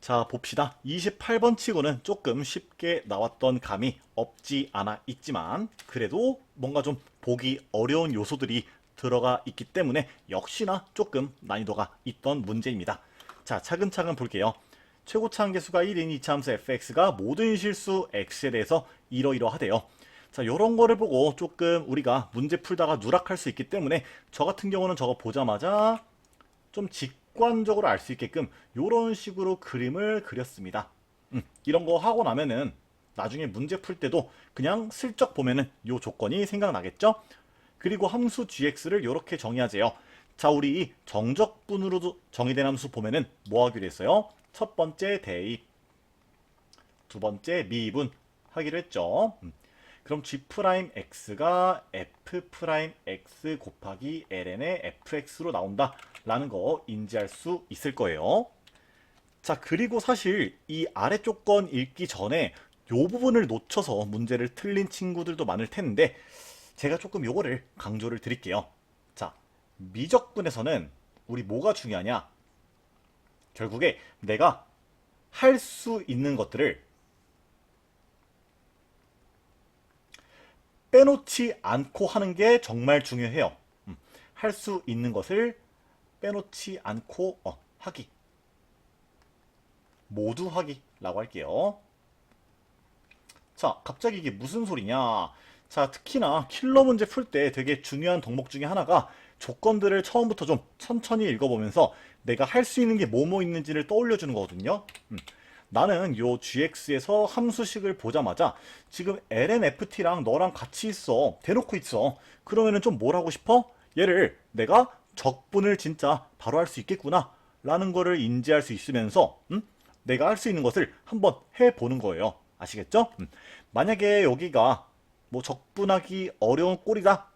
자, 봅시다. 28번 치고는 조금 쉽게 나왔던 감이 없지 않아 있지만 그래도 뭔가 좀 보기 어려운 요소들이 들어가 있기 때문에 역시나 조금 난이도가 있던 문제입니다. 자, 차근차근 볼게요. 최고차 한계수가 1인 이차함수 fx가 모든 실수 x에 대해서 이러이러하대요. 자, 요런 거를 보고 조금 우리가 문제 풀다가 누락할 수 있기 때문에 저 같은 경우는 저거 보자마자 좀 직관적으로 알 수 있게끔 이런 식으로 그림을 그렸습니다. 이런 거 하고 나면은 나중에 문제 풀 때도 그냥 슬쩍 보면은 이 조건이 생각나겠죠? 그리고 함수 gx를 이렇게 정의하재요. 자, 우리 정적분으로 정의된 함수 보면은 뭐 하기로 했어요? 첫 번째 대입, 두 번째 미분 하기로 했죠. 그럼 g'x가 f'x 곱하기 ln의 fx로 나온다라는 거 인지할 수 있을 거예요. 자, 그리고 사실 이 아래 조건 읽기 전에 요 부분을 놓쳐서 문제를 틀린 친구들도 많을 텐데 제가 조금 요거를 강조를 드릴게요. 자, 미적분에서는 우리 뭐가 중요하냐? 결국에 내가 할 수 있는 것들을 빼놓지 않고 하는 게 정말 중요해요. 할 수 있는 것을 빼놓지 않고 하기. 모두 하기라고 할게요. 자, 갑자기 이게 무슨 소리냐? 자, 특히나 킬러 문제 풀 때 되게 중요한 덕목 중에 하나가 조건들을 처음부터 좀 천천히 읽어보면서 내가 할 수 있는 게 뭐뭐 있는지를 떠올려주는 거거든요. 나는 요 GX에서 함수식을 보자마자 지금 LNFT랑 너랑 같이 있어. 대놓고 있어. 그러면은 좀 뭘 하고 싶어? 얘를 내가 적분을 진짜 바로 할 수 있겠구나. 라는 거를 인지할 수 있으면서 내가 할 수 있는 것을 한번 해보는 거예요. 아시겠죠? 만약에 여기가 뭐 적분하기 어려운 꼴이다.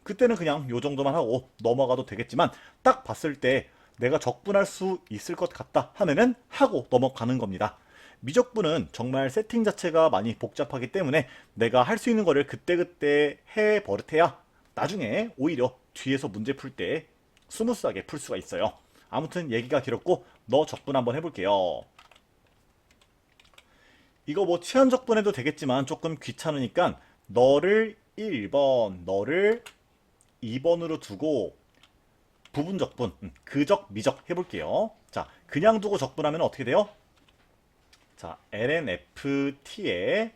그때는 그냥 요 정도만 하고 넘어가도 되겠지만 딱 봤을 때 내가 적분할 수 있을 것 같다 하면은 하고 넘어가는 겁니다. 미적분은 정말 세팅 자체가 많이 복잡하기 때문에 내가 할 수 있는 거를 그때그때 해 버릇해야 나중에 오히려 뒤에서 문제 풀 때 스무스하게 풀 수가 있어요. 아무튼 얘기가 길었고 너 적분 한번 해볼게요. 이거 뭐 치환적분 해도 되겠지만 조금 귀찮으니까 너를 1번, 너를 2번으로 두고 부분적분, 그적, 미적 해볼게요. 자, 그냥 두고 적분하면 어떻게 돼요? 자, ln ft에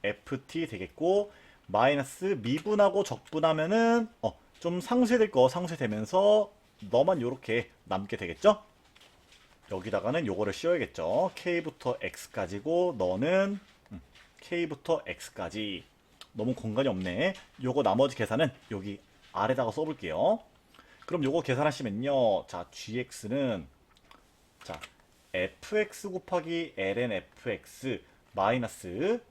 ft 되겠고 마이너스 미분하고 적분하면은 좀 상쇄될 거 상쇄되면서 너만 요렇게 남게 되겠죠? 여기다가는 요거를 씌워야겠죠. k부터 x까지고 너는 k부터 x까지. 너무 공간이 없네. 요거 나머지 계산은 여기 아래다가 써볼게요. 그럼 요거 계산하시면요. 자, gx는 자 fx 곱하기 ln fx 마이너스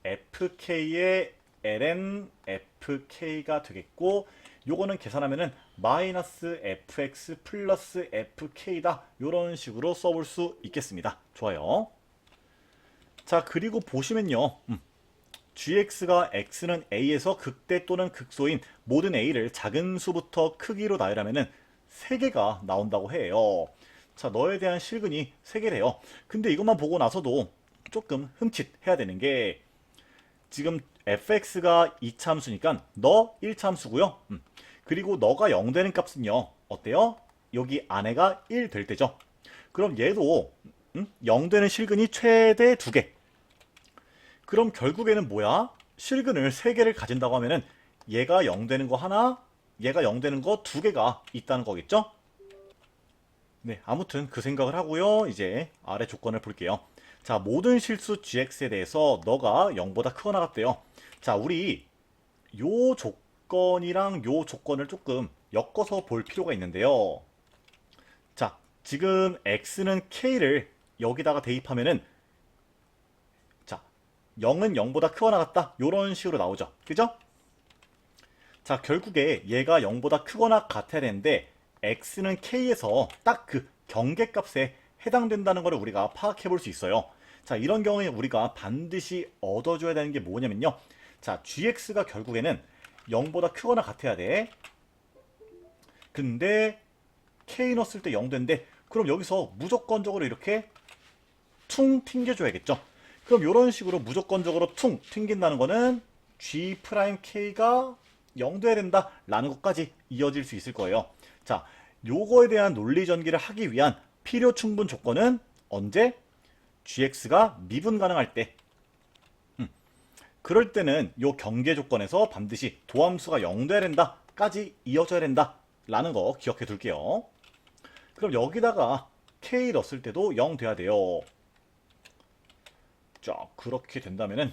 fk의 ln fk가 되겠고 요거는 계산하면은 마이너스 fx 플러스 fk다 요런 식으로 써볼 수 있겠습니다. 좋아요. 자, 그리고 보시면요. gx가 x는 a에서 극대 또는 극소인 모든 a를 작은 수부터 크기로 나열하면은 3개가 나온다고 해요. 자, 너에 대한 실근이 3개래요. 근데 이것만 보고 나서도 조금 흠칫해야 되는 게 지금 fx가 2차함수니까 너 1차함수고요. 그리고 너가 0 되는 값은요. 어때요? 여기 안에가 1 될 때죠. 그럼 얘도 0 되는 실근이 최대 2개. 그럼 결국에는 뭐야? 실근을 3개를 가진다고 하면은 얘가 0 되는 거 하나, 얘가 0 되는 거 2개가 있다는 거겠죠? 네, 아무튼 그 생각을 하고요. 이제 아래 조건을 볼게요. 자, 모든 실수 gx에 대해서 너가 0보다 크거나 같대요. 자, 우리 요 조건이랑 요 조건을 조금 엮어서 볼 필요가 있는데요. 자, 지금 x는 k를 여기다가 대입하면은 자, 0은 0보다 크거나 같다. 요런 식으로 나오죠. 그죠? 자, 결국에 얘가 0보다 크거나 같아야 되는데 x는 k에서 딱 그 경계값에 해당된다는 것을 우리가 파악해 볼 수 있어요. 자, 이런 경우에 우리가 반드시 얻어줘야 되는 게 뭐냐면요. 자, gx가 결국에는 0보다 크거나 같아야 돼. 근데 K 넣었을 때 0대인데 그럼 여기서 무조건적으로 이렇게 퉁 튕겨줘야겠죠. 그럼 이런 식으로 무조건적으로 퉁 튕긴다는 거는 G'K가 0 돼야 된다 라는 것까지 이어질 수 있을 거예요. 자, 요거에 대한 논리 전개를 하기 위한 필요 충분 조건은 언제? GX가 미분 가능할 때. 그럴 때는 요 경계 조건에서 반드시 도함수가 0 돼야 된다 까지 이어져야 된다 라는 거 기억해 둘게요. 그럼 여기다가 K 넣었을 때도 0 돼야 돼요. 자, 그렇게 된다면은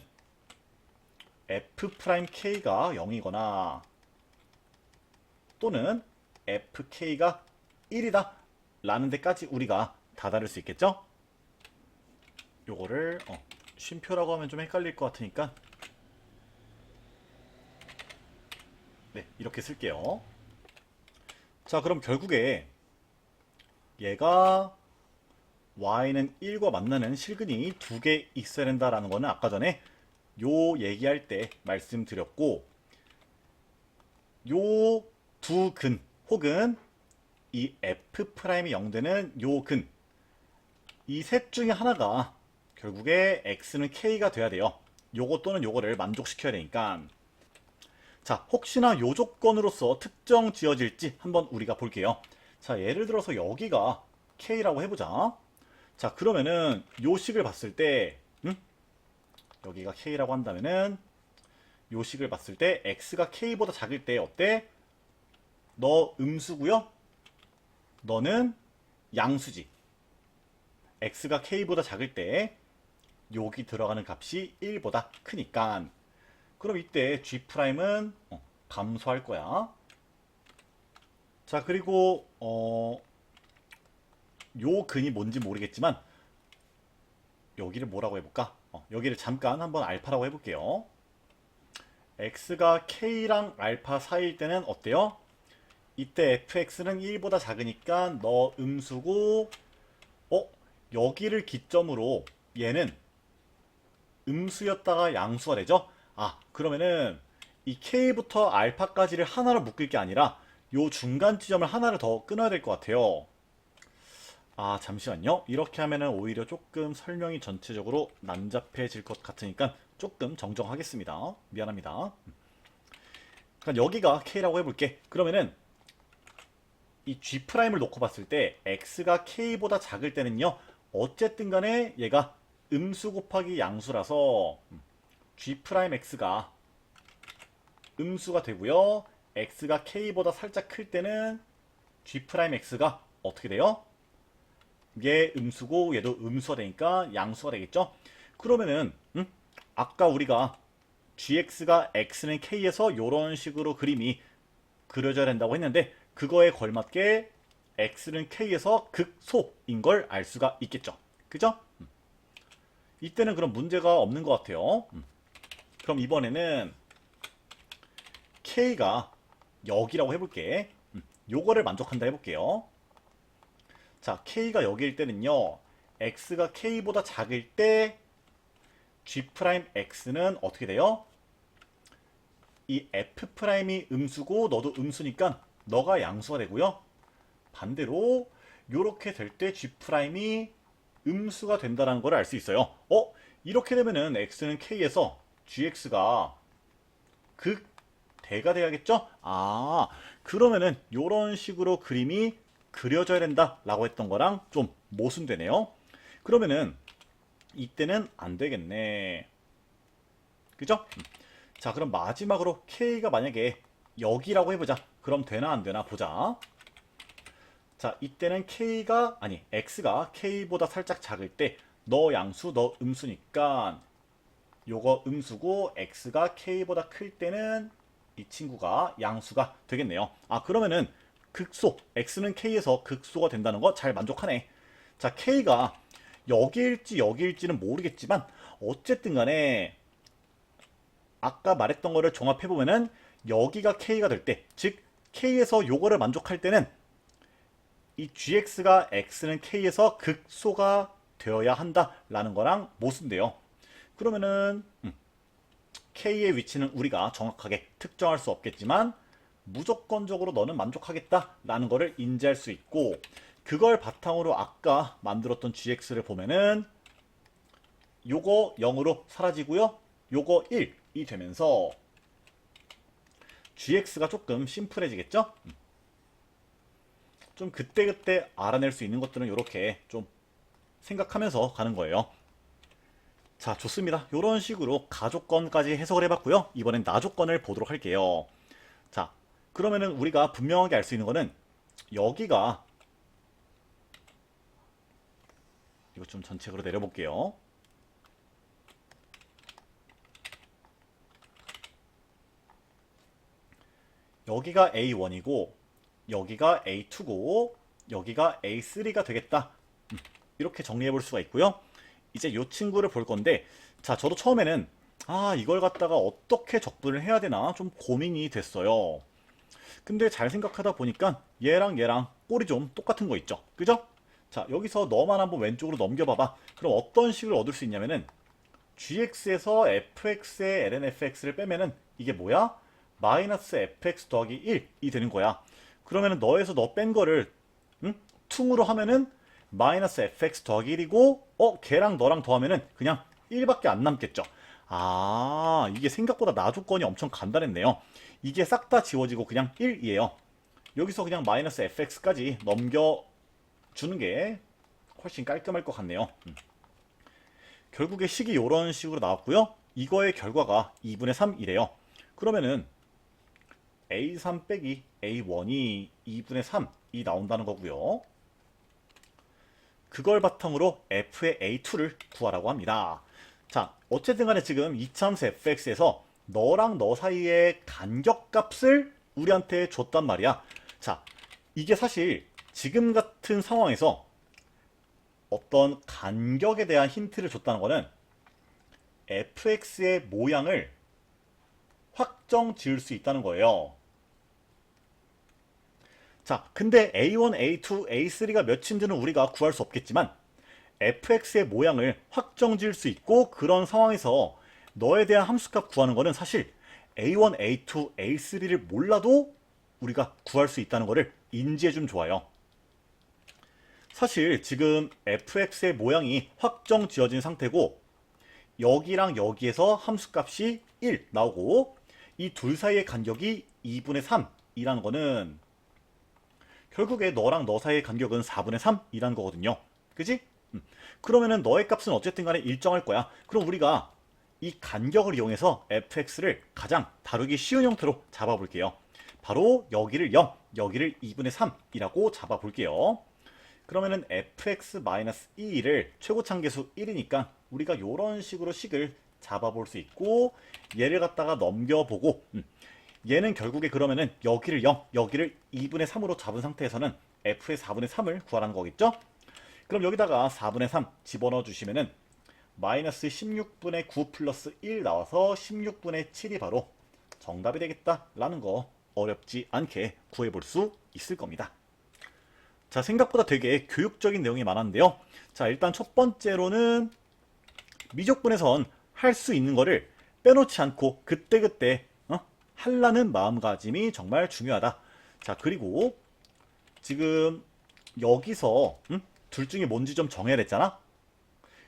F'K가 0이거나 또는 FK가 1이다 라는 데까지 우리가 다다를 수 있겠죠? 요거를 쉼표라고 하면 좀 헷갈릴 것 같으니까 네, 이렇게 쓸게요. 자, 그럼 결국에 얘가 y는 1과 만나는 실근이 두 개 있어야 된다라는 거는 아까 전에 요 얘기할 때 말씀드렸고, 요 두 근 혹은 이 F'이 0 되는 요 근, 이 셋 중에 하나가 결국에 x는 k가 돼야 돼요. 요거 또는 요거를 만족시켜야 되니까. 자, 혹시나 요 조건으로서 특정 지어질지 한번 우리가 볼게요. 자, 예를 들어서 여기가 k라고 해보자. 자, 그러면은 요 식을 봤을 때 여기가 k라고 한다면은 요 식을 봤을 때 x가 k보다 작을 때 어때? 너 음수고요, 너는 양수지. x가 k보다 작을 때 여기 들어가는 값이 1보다 크니까, 그럼 이때 G'은 감소할 거야. 자, 그리고 요 근이 뭔지 모르겠지만 여기를 뭐라고 해볼까? 여기를 잠깐 한번 알파라고 해볼게요. x가 k랑 알파 사이일 때는 어때요? 이때 fx는 1보다 작으니까 너 음수고, 여기를 기점으로 얘는 음수였다가 양수가 되죠? 아, 그러면은 이 k부터 알파까지를 하나로 묶을 게 아니라 요 중간 지점을 하나를 더 끊어야 될 것 같아요. 아, 잠시만요. 이렇게 하면은 오히려 조금 설명이 전체적으로 난잡해질 것 같으니까 조금 정정하겠습니다. 미안합니다. 그러니까 여기가 k라고 해볼게. 그러면은 이 G'을 놓고 봤을 때 x가 k보다 작을 때는요, 어쨌든 간에 얘가 음수 곱하기 양수라서 G'x가 음수가 되고요, x가 k보다 살짝 클 때는 G'x가 어떻게 돼요? 얘 음수고 얘도 음수가 되니까 양수가 되겠죠? 그러면은 아까 우리가 gx가 x는 k에서 이런 식으로 그림이 그려져야 된다고 했는데, 그거에 걸맞게 x는 k에서 극소인 걸 알 수가 있겠죠. 그죠? 이때는 그럼 문제가 없는 것 같아요. 그럼 이번에는 k가 여기라고 해볼게. 요거를 만족한다 해볼게요. 자, k가 여기일 때는요, x가 k보다 작을 때 G'x는 어떻게 돼요? 이 F'이 음수고 너도 음수니까 너가 양수가 되고요, 반대로 요렇게 될 때 G'이 음수가 된다는 걸 알 수 있어요. 이렇게 되면은 x는 k에서 gx가 극대가 돼야겠죠? 아, 그러면은 요런 식으로 그림이 그려져야 된다 라고 했던 거랑 좀 모순되네요. 그러면은 이때는 안 되겠네. 그죠? 자, 그럼 마지막으로 k가 만약에 여기라고 해보자. 그럼 되나 안 되나 보자. 자, 이때는 x가 k보다 살짝 작을 때 너 양수, 너 음수니까 요거 음수고, x가 k보다 클 때는 이 친구가 양수가 되겠네요. 아, 그러면은 극소, x는 k에서 극소가 된다는 거 잘 만족하네. 자, k가 여기일지 여기일지는 모르겠지만 어쨌든 간에 아까 말했던 거를 종합해보면은 여기가 k가 될 때, 즉 k에서 요거를 만족할 때는 이 gx가 x는 k에서 극소가 되어야 한다라는 거랑 모순돼요. 그러면은 k의 위치는 우리가 정확하게 특정할 수 없겠지만 무조건적으로 너는 만족하겠다라는 거를 인지할 수 있고, 그걸 바탕으로 아까 만들었던 gx를 보면은 요거 0으로 사라지고요. 요거 1이 되면서 gx가 조금 심플해지겠죠? 좀 그때그때 알아낼 수 있는 것들은 이렇게 좀 생각하면서 가는 거예요. 자, 좋습니다. 이런 식으로 가조건까지 해석을 해봤고요. 이번엔 나조건을 보도록 할게요. 자, 그러면은 우리가 분명하게 알 수 있는 거는 여기가, 이거 좀 전체적으로 내려볼게요. 여기가 A1이고 여기가 A2고 여기가 A3가 되겠다. 이렇게 정리해 볼 수가 있고요. 이제 이 친구를 볼 건데, 자, 저도 처음에는 이걸 갖다가 어떻게 적분을 해야 되나 좀 고민이 됐어요. 근데 잘 생각하다 보니까 얘랑 얘랑 꼴이 좀 똑같은 거 있죠, 그죠? 자, 여기서 너만 한번 왼쪽으로 넘겨봐봐. 그럼 어떤 식을 얻을 수 있냐면은 gx에서 fx의 lnfx를 빼면은 이게 뭐야? 마이너스 fx 더하기 1이 되는 거야. 그러면은 너에서 너 뺀 거를 퉁으로 하면은 마이너스 fx 더하기 1이고 걔랑 너랑 더하면은 그냥 1밖에 안 남겠죠. 이게 생각보다 나조건이 엄청 간단했네요. 이게 싹 다 지워지고 그냥 1이에요. 여기서 그냥 마이너스 fx까지 넘겨주는 게 훨씬 깔끔할 것 같네요. 결국에 식이 이런 식으로 나왔고요. 이거의 결과가 2분의 3이래요. 그러면은 A3 빼기 A1이 2분의 3이 나온다는 거고요. 그걸 바탕으로 f의 A2를 구하라고 합니다. 자, 어쨌든 간에 지금 이차함수 fx에서 너랑 너 사이의 간격값을 우리한테 줬단 말이야. 자, 이게 사실 지금 같은 상황에서 어떤 간격에 대한 힌트를 줬다는 거는 fx의 모양을 확정 지을 수 있다는 거예요. 자, 근데 A1, A2, A3가 몇인지는 우리가 구할 수 없겠지만 fx의 모양을 확정 지을 수 있고, 그런 상황에서 너에 대한 함수값 구하는 거는 사실 A1, A2, A3를 몰라도 우리가 구할 수 있다는 거를 인지해 주면 좋아요. 사실 지금 fx의 모양이 확정 지어진 상태고 여기랑 여기에서 함수값이 1 나오고 이 둘 사이의 간격이 2분의 3이라는 거는 결국에 너랑 너 사이의 간격은 4분의 3이라는 거거든요. 그지? 그러면은 너의 값은 어쨌든 간에 일정할 거야. 그럼 우리가 이 간격을 이용해서 fx를 가장 다루기 쉬운 형태로 잡아볼게요. 바로 여기를 0, 여기를 2분의 3이라고 잡아볼게요. 그러면은 fx-2를 최고참계수 1이니까 우리가 이런 식으로 식을 잡아볼 수 있고, 얘를 갖다가 넘겨보고 얘는 결국에 그러면은 여기를 0, 여기를 2분의 3으로 잡은 상태에서는 f의 4분의 3을 구하라는 거겠죠? 그럼 여기다가 4분의 3 집어넣어 주시면은 마이너스 16분의 9 플러스 1 나와서 16분의 7이 바로 정답이 되겠다라는 거 어렵지 않게 구해볼 수 있을 겁니다. 자, 생각보다 되게 교육적인 내용이 많았는데요. 자, 일단 첫 번째로는 미적분에선 할 수 있는 거를 빼놓지 않고 그때그때 하려는 마음가짐이 정말 중요하다. 자, 그리고 지금 여기서 둘 중에 뭔지 좀 정해야 됐잖아.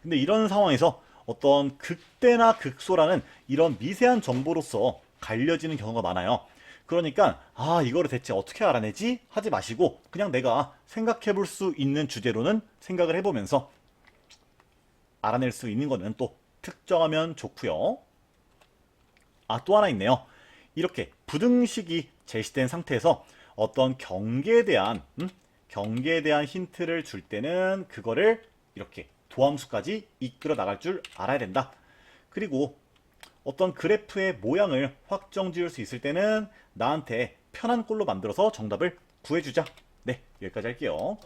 근데 이런 상황에서 어떤 극대나 극소라는 이런 미세한 정보로서 갈려지는 경우가 많아요. 그러니까 이거를 대체 어떻게 알아내지? 하지 마시고 그냥 내가 생각해 볼 수 있는 주제로는 생각을 해보면서 알아낼 수 있는 거는 또 특정하면 좋고요. 또 하나 있네요. 이렇게 부등식이 제시된 상태에서 어떤 경계에 대한 힌트를 줄 때는 그거를 이렇게 도함수까지 이끌어 나갈 줄 알아야 된다. 그리고 어떤 그래프의 모양을 확정 지을 수 있을 때는 나한테 편한 꼴로 만들어서 정답을 구해주자. 네, 여기까지 할게요.